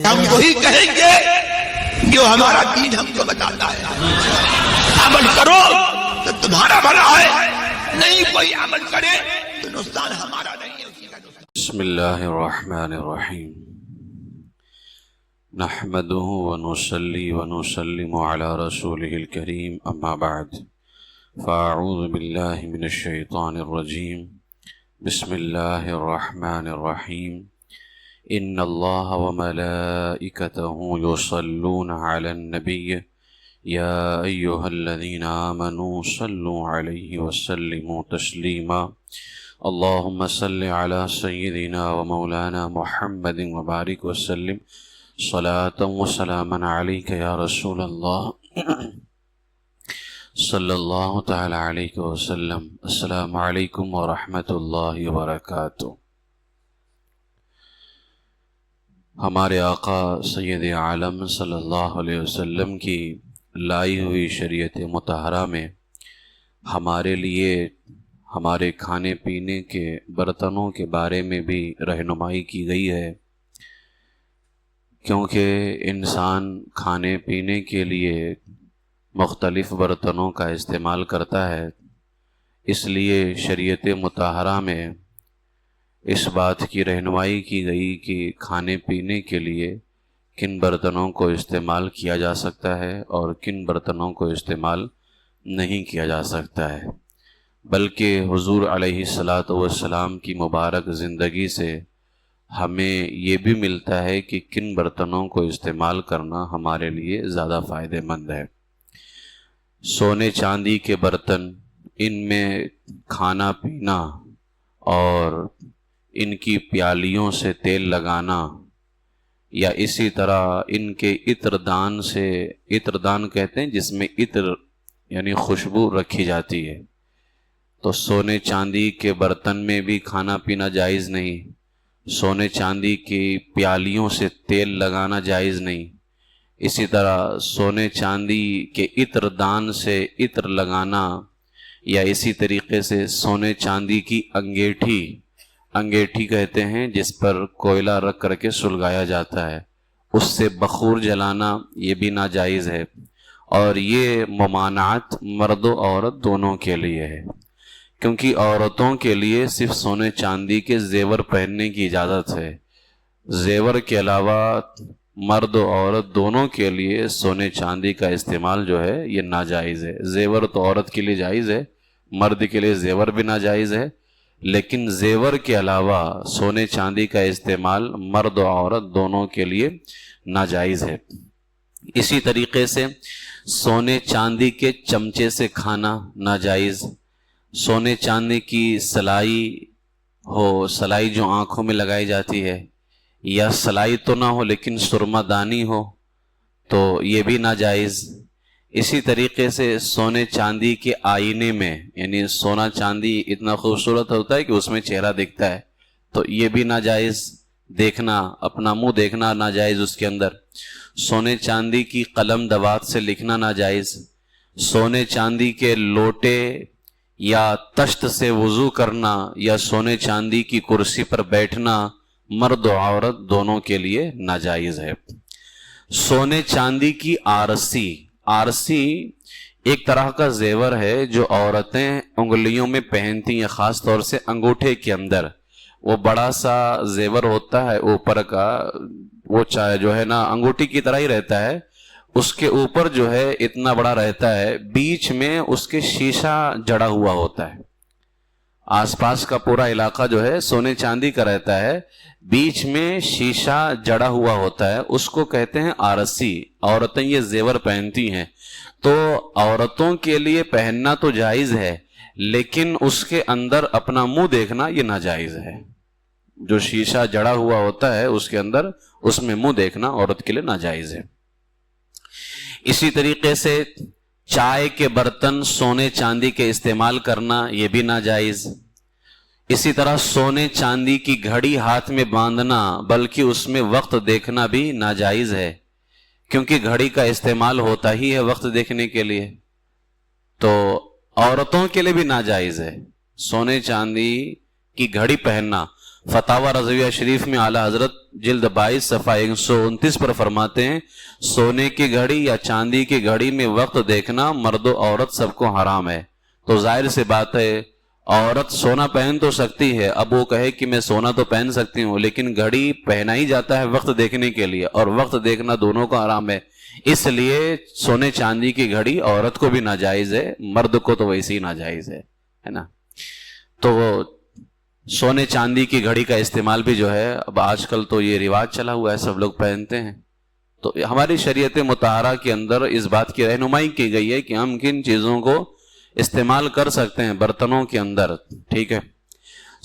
ہم وہی کہیں گے جو ہمارا دین ہم کو بتاتا ہے، عمل کرو تو تمہارا بھلا ہے، نہیں کوئی عمل کرے تو نقصان ہمارا نہیں ہے، اسی کا نقصان۔ بسم اللہ الرحمن الرحیم، نحمده ونصلي ونسلم على رسوله الكريم، اما بعد فاعوذ باللہ من الشیطان الرجیم، بسم اللہ الرحمن الرحیم، ان اللہ وملائکته یصلون علی النبی یا ایہا الذین آمنوا صلوا علیہ وسلموا تسلیما، اللہم صل علی سیدنا ومولانا محمد وبارک وسلم صلاة وسلاما علیک یا رسول اللہ صلی اللہ تعالی علیہ وسلم۔ السلام علیکم ورحمۃ اللہ وبرکاتہ۔ ہمارے آقا سید عالم صلی اللہ علیہ وسلم کی لائی ہوئی شریعت مطہرہ میں ہمارے لیے ہمارے کھانے پینے کے برتنوں کے بارے میں بھی رہنمائی کی گئی ہے، کیونکہ انسان کھانے پینے کے لیے مختلف برتنوں کا استعمال کرتا ہے، اس لیے شریعت مطہرہ میں اس بات کی رہنمائی کی گئی کہ کھانے پینے کے لیے کن برتنوں کو استعمال کیا جا سکتا ہے اور کن برتنوں کو استعمال نہیں کیا جا سکتا ہے، بلکہ حضور علیہ السلام کی مبارک زندگی سے ہمیں یہ بھی ملتا ہے کہ کن برتنوں کو استعمال کرنا ہمارے لیے زیادہ فائدہ مند ہے۔ سونے چاندی کے برتن، ان میں کھانا پینا اور ان کی پیالیوں سے تیل لگانا، یا اسی طرح ان کے عطردان سے، عطردان کہتے ہیں جس میں عطر یعنی خوشبو رکھی جاتی ہے، تو سونے چاندی کے برتن میں بھی کھانا پینا جائز نہیں، سونے چاندی کی پیالیوں سے تیل لگانا جائز نہیں، اسی طرح سونے چاندی کے عطردان سے عطر لگانا، یا اسی طریقے سے سونے چاندی کی انگیٹھی کہتے ہیں جس پر کوئلہ رکھ کر کے سلگایا جاتا ہے، اس سے بخور جلانا یہ بھی ناجائز ہے، اور یہ ممانعت مرد و عورت دونوں کے لیے ہے، کیونکہ عورتوں کے لیے صرف سونے چاندی کے زیور پہننے کی اجازت ہے، زیور کے علاوہ مرد و عورت دونوں کے لیے سونے چاندی کا استعمال جو ہے یہ ناجائز ہے۔ زیور تو عورت کے لیے جائز ہے، مرد کے لیے زیور بھی ناجائز ہے، لیکن زیور کے علاوہ سونے چاندی کا استعمال مرد و عورت دونوں کے لیے ناجائز ہے۔ اسی طریقے سے سونے چاندی کے چمچے سے کھانا ناجائز، سونے چاندی کی سلائی جو آنکھوں میں لگائی جاتی ہے، یا سلائی تو نہ ہو لیکن سرما دانی ہو تو یہ بھی ناجائز۔ اسی طریقے سے سونے چاندی کے آئینے میں، یعنی سونا چاندی اتنا خوبصورت ہوتا ہے کہ اس میں چہرہ دکھتا ہے، تو یہ بھی ناجائز، دیکھنا اپنا منہ دیکھنا ناجائز اس کے اندر۔ سونے چاندی کی قلم دوات سے لکھنا ناجائز، سونے چاندی کے لوٹے یا طشت سے وضو کرنا، یا سونے چاندی کی کرسی پر بیٹھنا مرد و عورت دونوں کے لیے ناجائز ہے۔ سونے چاندی کی آرسی ایک طرح کا زیور ہے جو عورتیں انگلیوں میں پہنتی ہیں، خاص طور سے انگوٹھے کے اندر، وہ بڑا سا زیور ہوتا ہے اوپر کا، وہ چاہے جو ہے نا انگوٹھی کی طرح ہی رہتا ہے، اس کے اوپر جو ہے اتنا بڑا رہتا ہے، بیچ میں اس کے شیشہ جڑا ہوا ہوتا ہے، آس پاس کا پورا علاقہ جو ہے سونے چاندی کا رہتا ہے، بیچ میں شیشہ جڑا ہوا ہوتا ہے، اس کو کہتے ہیں آرسی۔ عورتیں یہ زیور پہنتی ہیں، تو عورتوں کے لیے پہننا تو جائز ہے، لیکن اس کے اندر اپنا منہ دیکھنا یہ ناجائز ہے، جو شیشہ جڑا ہوا ہوتا ہے اس کے اندر، اس میں منہ دیکھنا عورت کے لیے ناجائز ہے۔ اسی طریقے سے چائے کے برتن سونے چاندی کے استعمال کرنا یہ بھی ناجائز۔ اسی طرح سونے چاندی کی گھڑی ہاتھ میں باندھنا بلکہ اس میں وقت دیکھنا بھی ناجائز ہے، کیونکہ گھڑی کا استعمال ہوتا ہی ہے وقت دیکھنے کے لیے، تو عورتوں کے لیے بھی ناجائز ہے سونے چاندی کی گھڑی پہننا۔ فتاوا رضویہ شریف میں اعلیٰ حضرت جلد 22 صفحہ 129 پر فرماتے ہیں سونے کی گھڑی یا چاندی کی گھڑی میں وقت دیکھنا مرد و عورت سب کو حرام ہے. تو ظاہر سی بات ہے عورت سونا پہن تو سکتی ہے, اب وہ کہے کہ میں سونا تو پہن سکتی ہوں لیکن گھڑی پہنا ہی جاتا ہے وقت دیکھنے کے لیے, اور وقت دیکھنا دونوں کا حرام ہے. اس لیے سونے چاندی کی گھڑی عورت کو بھی ناجائز ہے, مرد کو تو ویسے ہی ناجائز ہے نا. تو سونے چاندی کی گھڑی کا استعمال بھی جو ہے اب آج کل تو یہ رواج چلا ہوا ہے, سب لوگ پہنتے ہیں. تو ہماری شریعت مطہرہ کے اندر اس بات کی رہنمائی کی گئی ہے کہ ہم کن چیزوں کو استعمال کر سکتے ہیں برتنوں کے اندر. ٹھیک ہے,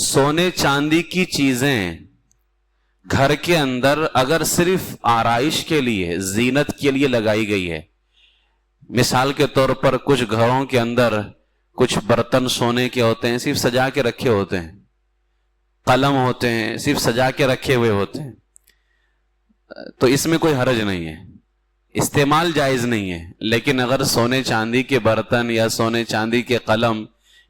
سونے چاندی کی چیزیں گھر کے اندر اگر صرف آرائش کے لیے, زینت کے لیے لگائی گئی ہے, مثال کے طور پر کچھ گھروں کے اندر کچھ برتن سونے کے ہوتے ہیں صرف سجا کے رکھے ہوتے ہیں, قلم ہوتے ہیں صرف سجا کے رکھے ہوئے ہوتے ہیں, تو اس میں کوئی حرج نہیں ہے, استعمال جائز نہیں ہے. لیکن اگر سونے چاندی کے برتن یا سونے چاندی کے قلم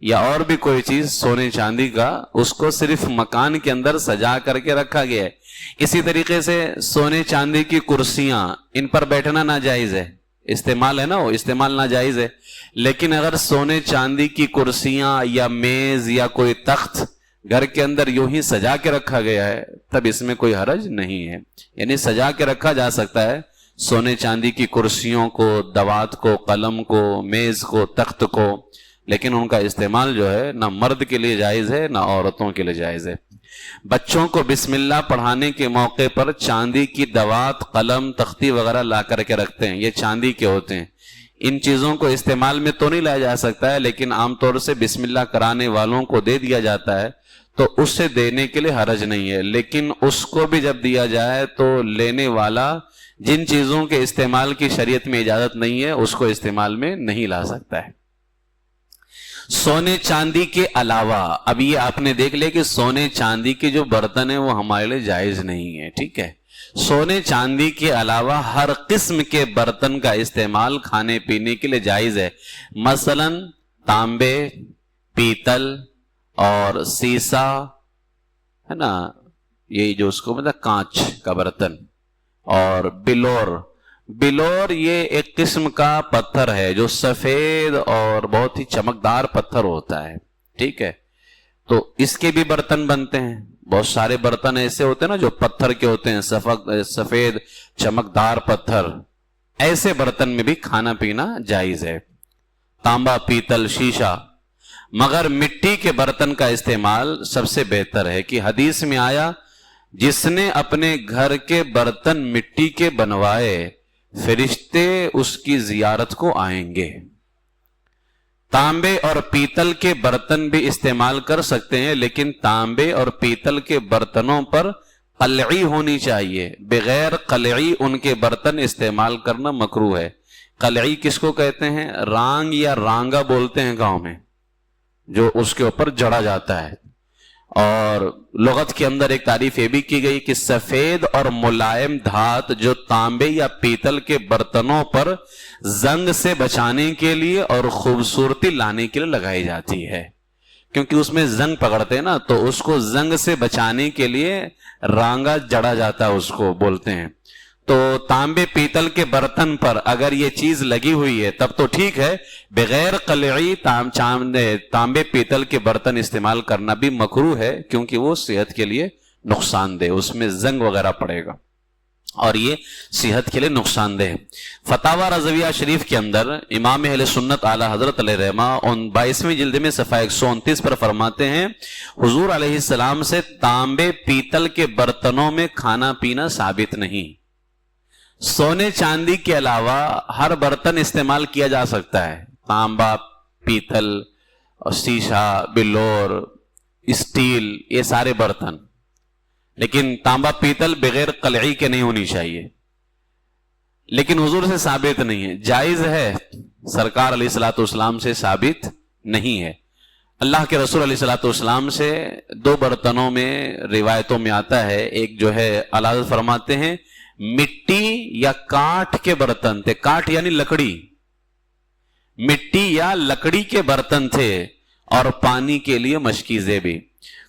یا اور بھی کوئی چیز سونے چاندی کا, اس کو صرف مکان کے اندر سجا کر کے رکھا گیا ہے. اسی طریقے سے سونے چاندی کی کرسیاں, ان پر بیٹھنا ناجائز ہے, استعمال ہے نا, وہ استعمال ناجائز ہے. لیکن اگر سونے چاندی کی کرسیاں یا میز یا کوئی تخت گھر کے اندر یوں ہی سجا کے رکھا گیا ہے تب اس میں کوئی حرج نہیں ہے. یعنی سجا کے رکھا جا سکتا ہے سونے چاندی کی کرسیوں کو, دوات کو, قلم کو, میز کو, تخت کو, لیکن ان کا استعمال جو ہے نہ مرد کے لیے جائز ہے نہ عورتوں کے لیے جائز ہے. بچوں کو بسم اللہ پڑھانے کے موقع پر چاندی کی دوات, قلم, تختی وغیرہ لا کر کے رکھتے ہیں, یہ چاندی کے ہوتے ہیں. ان چیزوں کو استعمال میں تو نہیں لایا جا سکتا ہے, لیکن عام طور سے بسم اللہ کرانے والوں کو دے دیا جاتا ہے, تو اس سے دینے کے لیے حرج نہیں ہے. لیکن اس کو بھی جب دیا جائے تو لینے والا جن چیزوں کے استعمال کی شریعت میں اجازت نہیں ہے اس کو استعمال میں نہیں لا سکتا ہے. سونے چاندی کے علاوہ, اب یہ آپ نے دیکھ لیا کہ سونے چاندی کے جو برتن ہیں وہ ہمارے لیے جائز نہیں ہے. ٹھیک ہے, سونے چاندی کے علاوہ ہر قسم کے برتن کا استعمال کھانے پینے کے لیے جائز ہے. مثلا تانبے, پیتل اور سیسا ہے نا, یہ جو اس کو مطلب کانچ کا برتن, اور بلور یہ ایک قسم کا پتھر ہے جو سفید اور بہت ہی چمکدار پتھر ہوتا ہے. ٹھیک ہے, تو اس کے بھی برتن بنتے ہیں. بہت سارے برتن ایسے ہوتے ہیں نا جو پتھر کے ہوتے ہیں, سفید چمکدار پتھر, ایسے برتن میں بھی کھانا پینا جائز ہے. تانبا, پیتل, شیشہ, مگر مٹی کے برتن کا استعمال سب سے بہتر ہے کہ حدیث میں آیا جس نے اپنے گھر کے برتن مٹی کے بنوائے فرشتے اس کی زیارت کو آئیں گے. تانبے اور پیتل کے برتن بھی استعمال کر سکتے ہیں, لیکن تانبے اور پیتل کے برتنوں پر قلعی ہونی چاہیے, بغیر قلعی ان کے برتن استعمال کرنا مکروہ ہے. قلعی کس کو کہتے ہیں؟ رانگ یا رانگا بولتے ہیں گاؤں میں, جو اس کے اوپر جڑا جاتا ہے. اور لغت کے اندر ایک تعریف یہ بھی کی گئی کہ سفید اور ملائم دھات جو تانبے یا پیتل کے برتنوں پر زنگ سے بچانے کے لیے اور خوبصورتی لانے کے لیے لگائی جاتی ہے, کیونکہ اس میں زنگ پکڑتے ہیں نا, تو اس کو زنگ سے بچانے کے لیے رانگا جڑا جاتا ہے, اس کو بولتے ہیں. تو تانبے پیتل کے برتن پر اگر یہ چیز لگی ہوئی ہے تب تو ٹھیک ہے, بغیر قلعی تانبے پیتل کے برتن استعمال کرنا بھی مکروہ ہے, کیونکہ وہ صحت کے لیے نقصان دہ, اس میں زنگ وغیرہ پڑے گا اور یہ صحت کے لیے نقصان دہ. فتاوا رضویہ شریف کے اندر امام اہل سنت اعلیٰ حضرت علیہ رحمہ 22ویں جلد میں صفحہ 129 پر فرماتے ہیں حضور علیہ السلام سے تانبے پیتل کے برتنوں میں کھانا پینا ثابت نہیں. سونے چاندی کے علاوہ ہر برتن استعمال کیا جا سکتا ہے, تانبا, پیتل اور شیشہ, بلور, اسٹیل, یہ سارے برتن, لیکن تانبا پیتل بغیر قلعی کے نہیں ہونی چاہیے. لیکن حضور سے ثابت نہیں ہے, جائز ہے, سرکار علیہ الصلوۃ والسلام سے ثابت نہیں ہے. اللہ کے رسول علیہ الصلوۃ والسلام سے دو برتنوں میں روایتوں میں آتا ہے, ایک جو ہے اعلیٰ فرماتے ہیں مٹی یا کاٹھ کے برتن تھے, کاٹھ یعنی لکڑی, مٹی یا لکڑی کے برتن تھے, اور پانی کے لیے مشکیزیں بھی.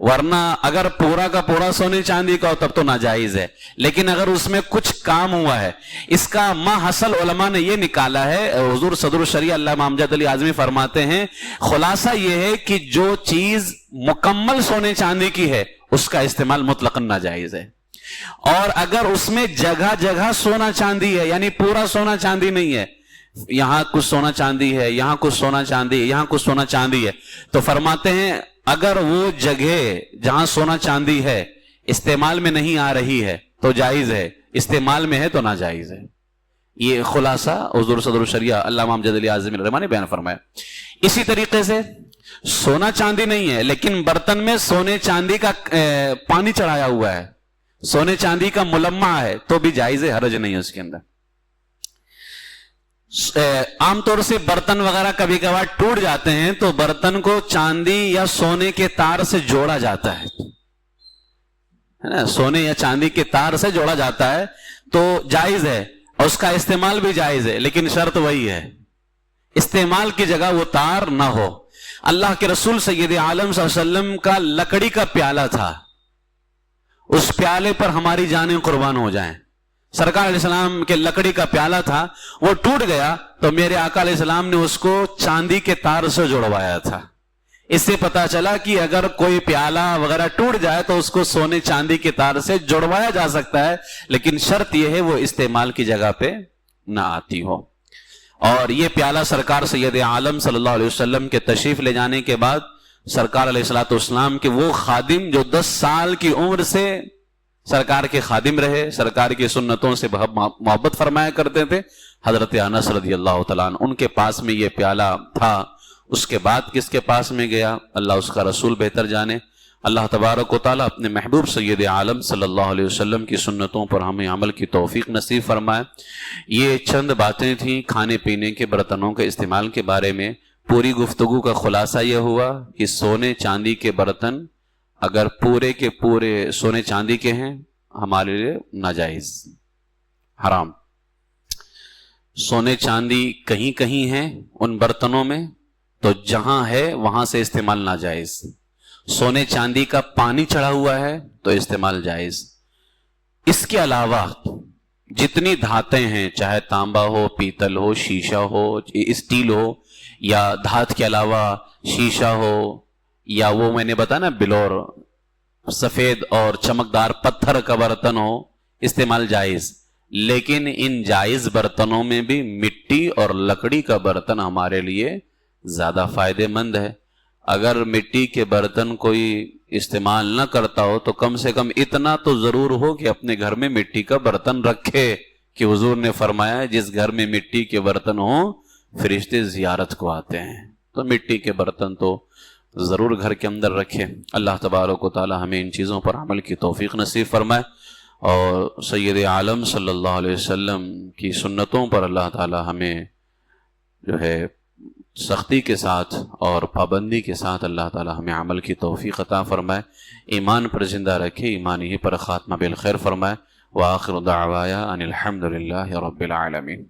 ورنہ اگر پورا کا پورا سونے چاندی کا ہو تب تو ناجائز ہے، لیکن اگر اس میں کچھ کام ہوا ہے، اس کا ماحصل علماء نے یہ نکالا ہے، حضور صدر الشریعہ علامہ امجد علی اعظمی فرماتے ہیں خلاصہ یہ ہے کہ جو چیز مکمل سونے چاندی کی ہے اس کا استعمال مطلقاً ناجائز ہے، اور اگر اس میں جگہ جگہ سونا چاندی ہے، یعنی پورا سونا چاندی نہیں ہے، یہاں کچھ سونا چاندی ہے، یہاں کچھ سونا چاندی ہے، یہاں کچھ سونا چاندی ہے، تو فرماتے ہیں اگر وہ جگہ جہاں سونا چاندی ہے استعمال میں نہیں آ رہی ہے تو جائز ہے، استعمال میں ہے تو ناجائز ہے۔ یہ خلاصہ حضور صدر الشریعہ علامہ امجد علی اعظمی رحمہ نے بیان فرمایا۔ اسی طریقے سے سونا چاندی نہیں ہے لیکن برتن میں سونے چاندی کا پانی چڑھایا ہوا ہے، سونے چاندی کا ملمع ہے تو بھی جائز ہے، حرج نہیں ہے اس کے اندر۔ عام طور سے برتن وغیرہ کبھی کبھار ٹوٹ جاتے ہیں تو برتن کو چاندی یا سونے کے تار سے جوڑا جاتا ہے نا، سونے یا چاندی کے تار سے جوڑا جاتا ہے تو جائز ہے، اور اس کا استعمال بھی جائز ہے، لیکن شرط وہی ہے استعمال کی جگہ وہ تار نہ ہو۔ اللہ کے رسول سید عالم صلی اللہ علیہ وسلم کا لکڑی کا پیالہ تھا، اس پیالے پر ہماری جانیں قربان ہو جائیں۔ سرکار علیہ السلام کے لکڑی کا پیالہ تھا، وہ ٹوٹ گیا تو میرے آقا علیہ السلام نے اس کو چاندی کے تار سے جڑوایا تھا۔ اس سے پتا چلا کہ اگر کوئی پیالہ وغیرہ ٹوٹ جائے تو اس کو سونے چاندی کے تار سے جڑوایا جا سکتا ہے، لیکن شرط یہ ہے وہ استعمال کی جگہ پہ نہ آتی ہو۔ اور یہ پیالہ سرکار سید عالم صلی اللہ علیہ وسلم کے تشریف لے جانے کے بعد سرکار علیہ الصلوۃ والسلام کے وہ خادم جو 10 سال کی عمر سے سرکار کے خادم رہے، سرکار کی سنتوں سے محبت فرمایا کرتے تھے، حضرت انس رضی اللہ تعالیٰ عنہ، ان کے پاس میں یہ پیالہ تھا۔ اس کے بعد کس کے پاس میں گیا اللہ اس کا رسول بہتر جانے۔ اللہ تبارک و تعالیٰ اپنے محبوب سید عالم صلی اللہ علیہ وسلم کی سنتوں پر ہمیں عمل کی توفیق نصیب فرمائے۔ یہ چند باتیں تھیں کھانے پینے کے برتنوں کے استعمال کے بارے میں۔ پوری گفتگو کا خلاصہ یہ ہوا کہ سونے چاندی کے برتن اگر پورے کے پورے سونے چاندی کے ہیں ہمارے لیے ناجائز، حرام۔ سونے چاندی کہیں کہیں ہیں ان برتنوں میں تو جہاں ہے وہاں سے استعمال ناجائز۔ سونے چاندی کا پانی چڑھا ہوا ہے تو استعمال جائز۔ اس کے علاوہ جتنی دھاتیں ہیں، چاہے تانبا ہو، پیتل ہو، شیشہ ہو، اسٹیل ہو، یا دھات کے علاوہ شیشہ ہو، یا وہ میں نے بتایا نا بلور، سفید اور چمکدار پتھر کا برتن ہو، استعمال جائز۔ لیکن ان جائز برتنوں میں بھی مٹی اور لکڑی کا برتن ہمارے لیے زیادہ فائدہ مند ہے۔ اگر مٹی کے برتن کوئی استعمال نہ کرتا ہو تو کم سے کم اتنا تو ضرور ہو کہ اپنے گھر میں مٹی کا برتن رکھے، کہ حضور نے فرمایا جس گھر میں مٹی کے برتن ہوں فرشتے زیارت کو آتے ہیں، تو مٹی کے برتن تو ضرور گھر کے اندر رکھے۔ اللہ تبارک و تعالی ہمیں ان چیزوں پر عمل کی توفیق نصیب فرمائے، اور سید عالم صلی اللہ علیہ وسلم کی سنتوں پر اللہ تعالی ہمیں جو ہے سختی کے ساتھ اور پابندی کے ساتھ اللہ تعالی ہمیں عمل کی توفیق عطا فرمائے، ایمان پر زندہ رکھے، ایمان ہی پر خاتمہ بالخیر فرمائے۔ وآخر دعوایا ان الحمد للہ رب العالمین۔